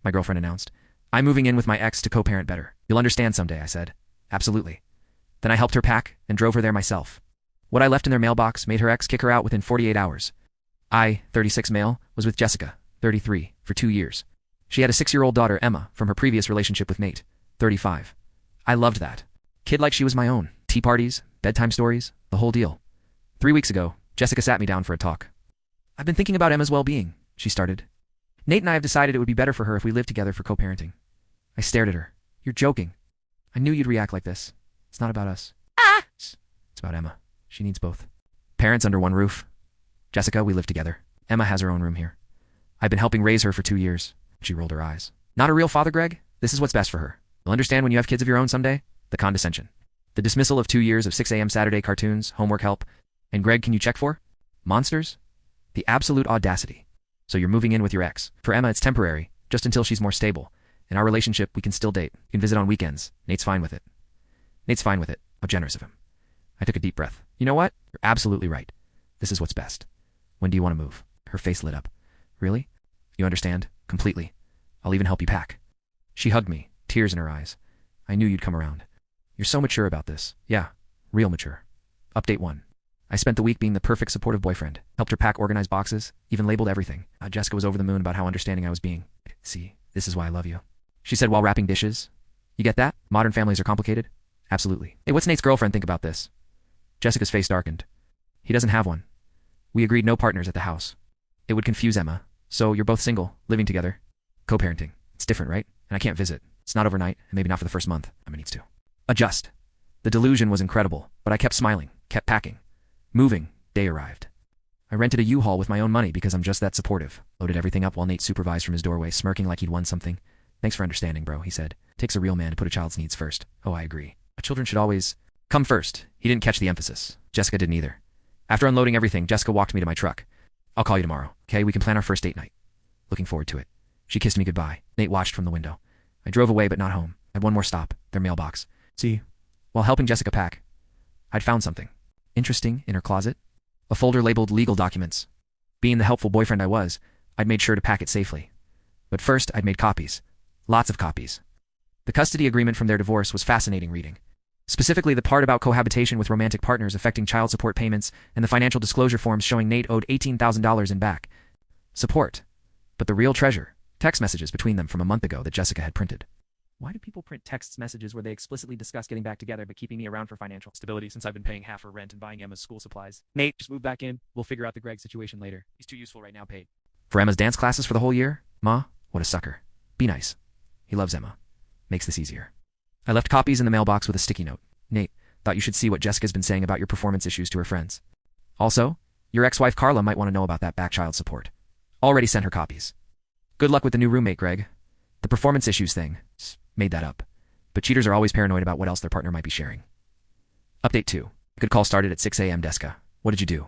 my girlfriend announced. I'm moving in with my ex to co-parent better. You'll understand someday, I said. Absolutely. Then I helped her pack and drove her there myself. What I left in their mailbox made her ex kick her out within 48 hours. I, 36 male, was with Jessica, 33, for 2 years. She had a 6-year-old daughter, Emma, from her previous relationship with Nate, 35. I loved that. Kid like she was my own. Tea parties, bedtime stories, the whole deal. 3 weeks ago, Jessica sat me down for a talk. I've been thinking about Emma's well-being, she started. Nate and I have decided it would be better for her if we lived together for co-parenting. I stared at her. You're joking. I knew you'd react like this. It's not about us. It's about Emma. She needs both. Parents under one roof. Jessica, we live together. Emma has her own room here. I've been helping raise her for 2 years. She rolled her eyes. Not a real father, Greg? This is what's best for her. You'll understand when you have kids of your own someday? The condescension. The dismissal of 2 years of 6 a.m. Saturday cartoons, homework help. And Greg, can you check for? Monsters? The absolute audacity. So you're moving in with your ex. For Emma, it's temporary, just until she's more stable. In our relationship, we can still date. You can visit on weekends. Nate's fine with it. Nate's fine with it. How generous of him. I took a deep breath. You know what? You're absolutely right. This is what's best. When do you want to move? Her face lit up. Really? You understand? Completely. I'll even help you pack. She hugged me, tears in her eyes. I knew you'd come around. You're so mature about this. Yeah, real mature. Update 1. I spent the week being the perfect supportive boyfriend. Helped her pack, organize boxes, even labeled everything. Jessica was over the moon about how understanding I was being. See, this is why I love you. She said while wrapping dishes. You get that? Modern families are complicated? Absolutely. Hey, what's Nate's girlfriend think about this? Jessica's face darkened. He doesn't have one. We agreed no partners at the house. It would confuse Emma. So you're both single, living together. Co-parenting. It's different, right? And I can't visit. It's not overnight, and maybe not for the first month. Emma needs to adjust. The delusion was incredible, but I kept smiling, kept packing. Moving. Day arrived. I rented a U-Haul with my own money because I'm just that supportive. Loaded everything up while Nate supervised from his doorway, smirking like he'd won something. Thanks for understanding, bro, he said. Takes a real man to put a child's needs first. Oh, I agree. Children should always come first. He didn't catch the emphasis. Jessica didn't either. After unloading everything, Jessica walked me to my truck. I'll call you tomorrow, okay? We can plan our first date night. Looking forward to it. She kissed me goodbye. Nate watched from the window. I drove away, but not home. I had one more stop, their mailbox. See, while helping Jessica pack, I'd found something interesting in her closet. A folder labeled legal documents. Being the helpful boyfriend I was, I'd made sure to pack it safely. But first, I'd made copies. Lots of copies. The custody agreement from their divorce was fascinating reading. Specifically the part about cohabitation with romantic partners affecting child support payments and the financial disclosure forms showing Nate owed $18,000 in back support. But the real treasure, text messages between them from a month ago that Jessica had printed. Why do people print text messages where they explicitly discuss getting back together but keeping me around for financial stability since I've been paying half her rent and buying Emma's school supplies? Nate, just move back in. We'll figure out the Greg situation later. He's too useful right now, paid. For Emma's dance classes for the whole year? Ma, what a sucker. Be nice. He loves Emma. Makes this easier. I left copies in the mailbox with a sticky note. Nate, thought you should see what Jessica's been saying about your performance issues to her friends. Also, your ex-wife Carla might want to know about that back child support. Already sent her copies. Good luck with the new roommate, Greg. The performance issues thing. Made that up. But cheaters are always paranoid about what else their partner might be sharing. Update 2. Good call started at 6 a.m. Jessica. What did you do?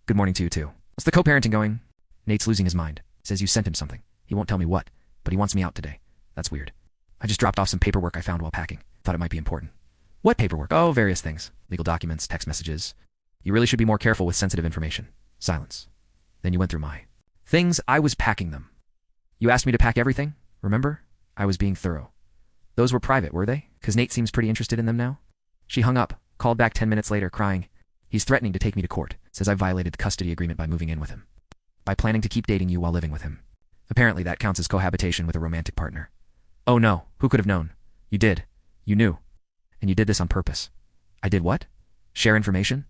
Good morning to you too. What's the co-parenting going? Nate's losing his mind. Says you sent him something. He won't tell me what, but he wants me out today. That's weird. I just dropped off some paperwork I found while packing. Thought it might be important. What paperwork? Oh, various things. Legal documents, text messages. You really should be more careful with sensitive information. Silence. Then you went through my things. I was packing them. You asked me to pack everything? Remember? I was being thorough. Those were private, were they? 'Cause Nate seems pretty interested in them now. She hung up, called back 10 minutes later, crying. He's threatening to take me to court. Says I violated the custody agreement by moving in with him. By planning to keep dating you while living with him. Apparently that counts as cohabitation with a romantic partner. Oh no, who could have known? You did. You knew. And you did this on purpose. I did what? Share information?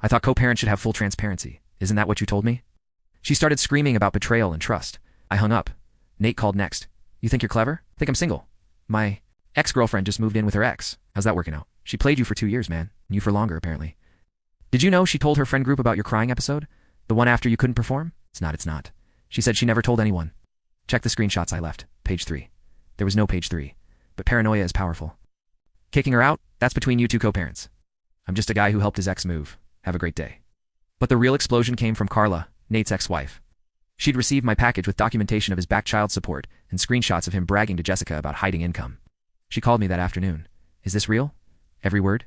I thought co-parents should have full transparency. Isn't that what you told me? She started screaming about betrayal and trust. I hung up. Nate called next. You think you're clever? Think I'm single. My ex-girlfriend just moved in with her ex. How's that working out? She played you for 2 years, man. And you for longer, apparently. Did you know she told her friend group about your crying episode? The one after you couldn't perform? It's not. She said she never told anyone. Check the screenshots I left. Page 3. There was no page 3. But paranoia is powerful. Kicking her out? That's between you two co-parents. I'm just a guy who helped his ex move. Have a great day. But the real explosion came from Carla, Nate's ex-wife. She'd received my package with documentation of his back child support and screenshots of him bragging to Jessica about hiding income. She called me that afternoon. Is this real? Every word?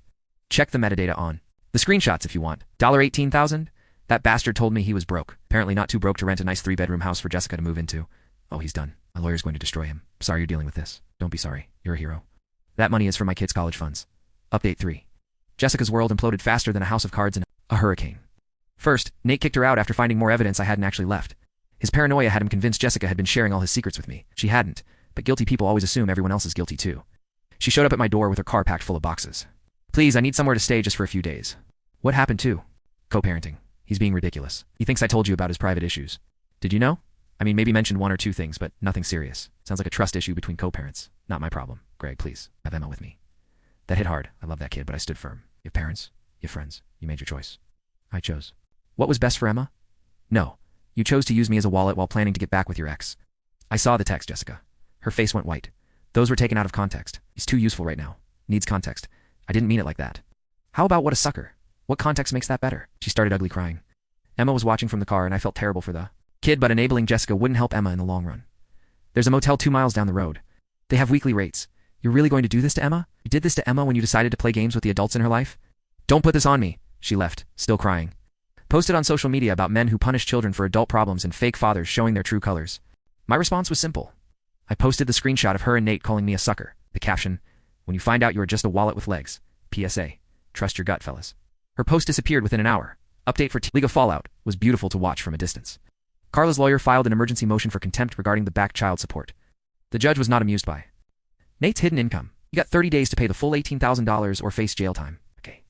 Check the metadata on. The screenshots if you want. $18,000? That bastard told me he was broke. Apparently not too broke to rent a nice 3-bedroom house for Jessica to move into. Oh, he's done. My lawyer's going to destroy him. Sorry you're dealing with this. Don't be sorry. You're a hero. That money is for my kids' college funds. Update 3. Jessica's world imploded faster than a house of cards in a hurricane. First, Nate kicked her out after finding more evidence I hadn't actually left. His paranoia had him convinced Jessica had been sharing all his secrets with me. She hadn't, but guilty people always assume everyone else is guilty too. She showed up at my door with her car packed full of boxes. Please, I need somewhere to stay just for a few days. What happened to? Co-parenting. He's being ridiculous. He thinks I told you about his private issues. Did you know? I mean, maybe mentioned 1 or 2 things, but nothing serious. Sounds like a trust issue between co-parents. Not my problem. Greg, please, have Emma with me. That hit hard. I love that kid, but I stood firm. You have parents. You have friends. You made your choice. I chose. What was best for Emma? No. You chose to use me as a wallet while planning to get back with your ex. I saw the text, Jessica. Her face went white. Those were taken out of context. He's too useful right now. Needs context. I didn't mean it like that. How about what a sucker? What context makes that better? She started ugly crying. Emma was watching from the car and I felt terrible for the kid, but enabling Jessica wouldn't help Emma in the long run. There's a motel 2 miles down the road. They have weekly rates. You're really going to do this to Emma? You did this to Emma when you decided to play games with the adults in her life? Don't put this on me. She left, still crying. Posted on social media about men who punish children for adult problems and fake fathers showing their true colors. My response was simple. I posted the screenshot of her and Nate calling me a sucker. The caption, when you find out you are just a wallet with legs. PSA. Trust your gut, fellas. Her post disappeared within an hour. Update for League of Fallout was beautiful to watch from a distance. Carla's lawyer filed an emergency motion for contempt regarding the back child support. The judge was not amused by Nate's hidden income. He got 30 days to pay the full $18,000 or face jail time. Okay.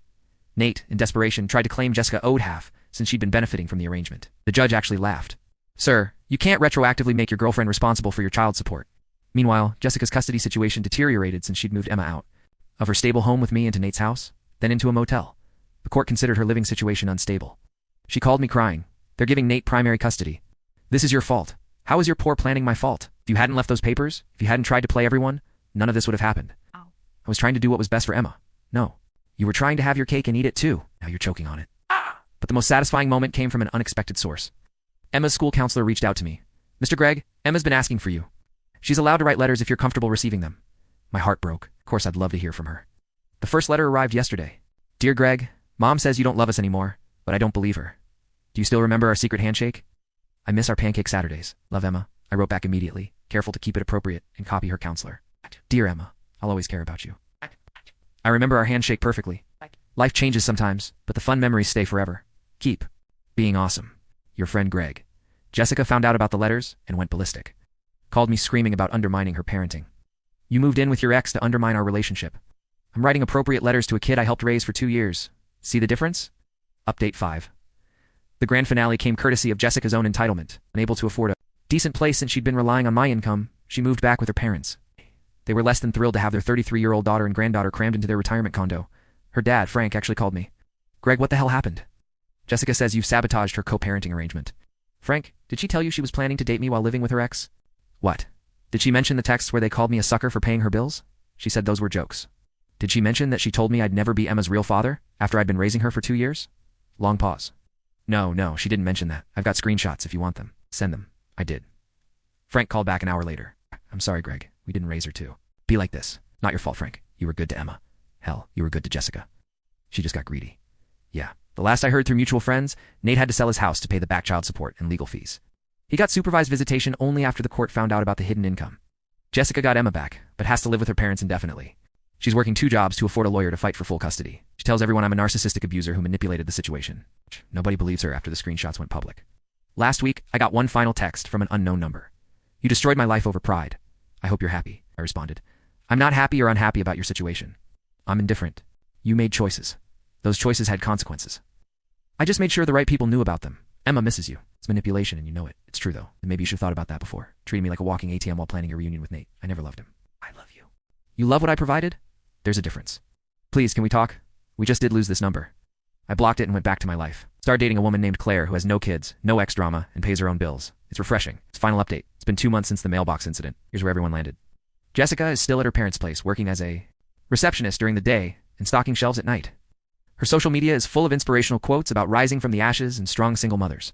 Nate, in desperation, tried to claim Jessica owed half since she'd been benefiting from the arrangement. The judge actually laughed. Sir, you can't retroactively make your girlfriend responsible for your child support. Meanwhile, Jessica's custody situation deteriorated since she'd moved Emma out of her stable home with me into Nate's house, then into a motel. The court considered her living situation unstable. She called me crying. They're giving Nate primary custody. This is your fault. How is your poor planning my fault? If you hadn't left those papers, if you hadn't tried to play everyone, none of this would have happened. I was trying to do what was best for Emma. No. You were trying to have your cake and eat it too. Now you're choking on it. But the most satisfying moment came from an unexpected source. Emma's school counselor reached out to me. Mr. Gregg, Emma's been asking for you. She's allowed to write letters if you're comfortable receiving them. My heart broke. Of course, I'd love to hear from her. The first letter arrived yesterday. Dear Greg, Mom says you don't love us anymore, but I don't believe her. Do you still remember our secret handshake? I miss our pancake Saturdays. Love, Emma. I wrote back immediately, careful to keep it appropriate, and copy her counselor. Dear Emma, I'll always care about you. I remember our handshake perfectly. Life changes sometimes, but the fun memories stay forever. Keep being awesome. Your friend Greg. Jessica found out about the letters and went ballistic. Called me screaming about undermining her parenting. You moved in with your ex to undermine our relationship. I'm writing appropriate letters to a kid I helped raise for 2 years. See the difference? Update 5. The grand finale came courtesy of Jessica's own entitlement. Unable to afford a decent place since she'd been relying on my income, she moved back with her parents. They were less than thrilled to have their 33-year-old daughter and granddaughter crammed into their retirement condo. Her dad, Frank, actually called me. Greg, what the hell happened? Jessica says you've sabotaged her co-parenting arrangement. Frank, did she tell you she was planning to date me while living with her ex? What? Did she mention the texts where they called me a sucker for paying her bills? She said those were jokes. Did she mention that she told me I'd never be Emma's real father after I'd been raising her for 2 years? Long pause. No, she didn't mention that. I've got screenshots if you want them. Send them. I did. Frank called back an hour later. I'm sorry, Greg. We didn't raise her too. Be like this. Not your fault, Frank. You were good to Emma. Hell, you were good to Jessica. She just got greedy. Yeah. The last I heard through mutual friends, Nate had to sell his house to pay the back child support and legal fees. He got supervised visitation only after the court found out about the hidden income. Jessica got Emma back, but has to live with her parents indefinitely. She's working 2 jobs to afford a lawyer to fight for full custody. She tells everyone I'm a narcissistic abuser who manipulated the situation. Nobody believes her after the screenshots went public. Last week, I got one final text from an unknown number. You destroyed my life over pride. I hope you're happy, I responded. I'm not happy or unhappy about your situation. I'm indifferent. You made choices. Those choices had consequences. I just made sure the right people knew about them. Emma misses you. It's manipulation and you know it. It's true though, and maybe you should have thought about that before. Treating me like a walking ATM while planning your reunion with Nate. I never loved him. I love you. You love what I provided? There's a difference. Please, can we talk? We just did lose this number. I blocked it and went back to my life. Started dating a woman named Claire who has no kids, no ex-drama, and pays her own bills. It's refreshing. It's final update. It's been 2 months since the mailbox incident. Here's where everyone landed. Jessica is still at her parents' place, working as a receptionist during the day and stocking shelves at night. Her social media is full of inspirational quotes about rising from the ashes and strong single mothers.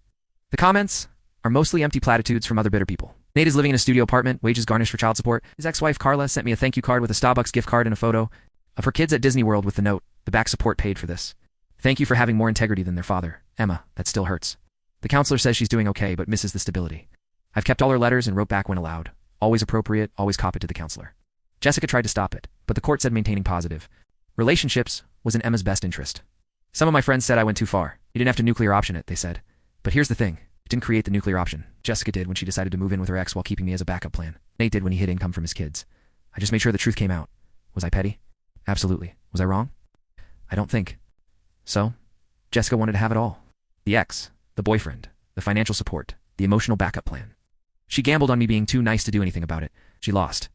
The comments are mostly empty platitudes from other bitter people. Nate is living in a studio apartment, wages garnished for child support. His ex-wife Carla sent me a thank you card with a Starbucks gift card and a photo of her kids at Disney World with the note, the back support paid for this. Thank you for having more integrity than their father. Emma, that still hurts. The counselor says she's doing okay but misses the stability. I've kept all her letters and wrote back when allowed. Always appropriate, always cop it to the counselor. Jessica tried to stop it, but the court said maintaining positive relationships was in Emma's best interest. Some of my friends said I went too far. You didn't have to nuclear option it, they said. But here's the thing. It didn't create the nuclear option. Jessica did when she decided to move in with her ex while keeping me as a backup plan. Nate did when he hid income from his kids. I just made sure the truth came out. Was I petty? Absolutely. Was I wrong? I don't think. So, Jessica wanted to have it all. The ex, the boyfriend, the financial support, the emotional backup plan. She gambled on me being too nice to do anything about it. She lost.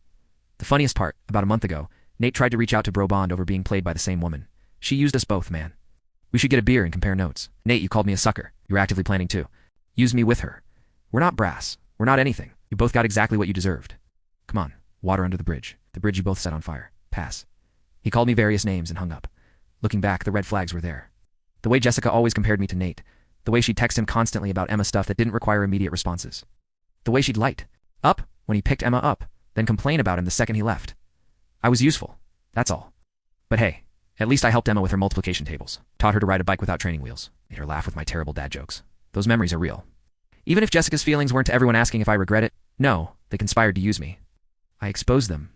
The funniest part, about a month ago, Nate tried to reach out to Bro Bond over being played by the same woman. She used us both, man. We should get a beer and compare notes. Nate, you called me a sucker. You were actively planning to use me with her. We're not brass. We're not anything. You both got exactly what you deserved. Come on, water under the bridge. The bridge you both set on fire. Pass. He called me various names and hung up. Looking back, the red flags were there. The way Jessica always compared me to Nate. The way she'd text him constantly about Emma stuff that didn't require immediate responses. The way she'd light up when he picked Emma up, then complain about him the second he left. I was useful. That's all. But hey, at least I helped Emma with her multiplication tables. Taught her to ride a bike without training wheels. Made her laugh with my terrible dad jokes. Those memories are real. Even if Jessica's feelings weren't to everyone asking if I regret it, no, they conspired to use me. I exposed them.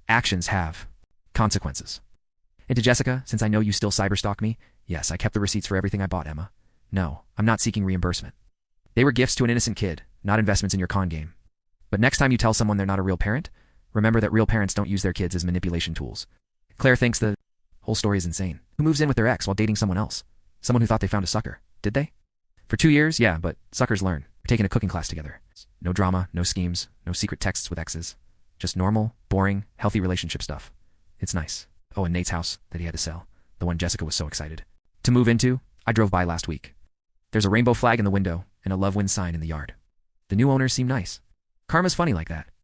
Actions have consequences. And to Jessica, since I know you still cyberstalk me, yes, I kept the receipts for everything I bought, Emma. No, I'm not seeking reimbursement. They were gifts to an innocent kid, not investments in your con game. But next time you tell someone they're not a real parent, remember that real parents don't use their kids as manipulation tools. Claire thinks the whole story is insane. Who moves in with their ex while dating someone else? Someone who thought they found a sucker. Did they? For 2 years, yeah, but suckers learn. We're taking a cooking class together. No drama, no schemes, no secret texts with exes. Just normal, boring, healthy relationship stuff. It's nice. Oh, and Nate's house that he had to sell. The one Jessica was so excited to move into, I drove by last week. There's a rainbow flag in the window and a love wins sign in the yard. The new owners seem nice. Karma's funny like that.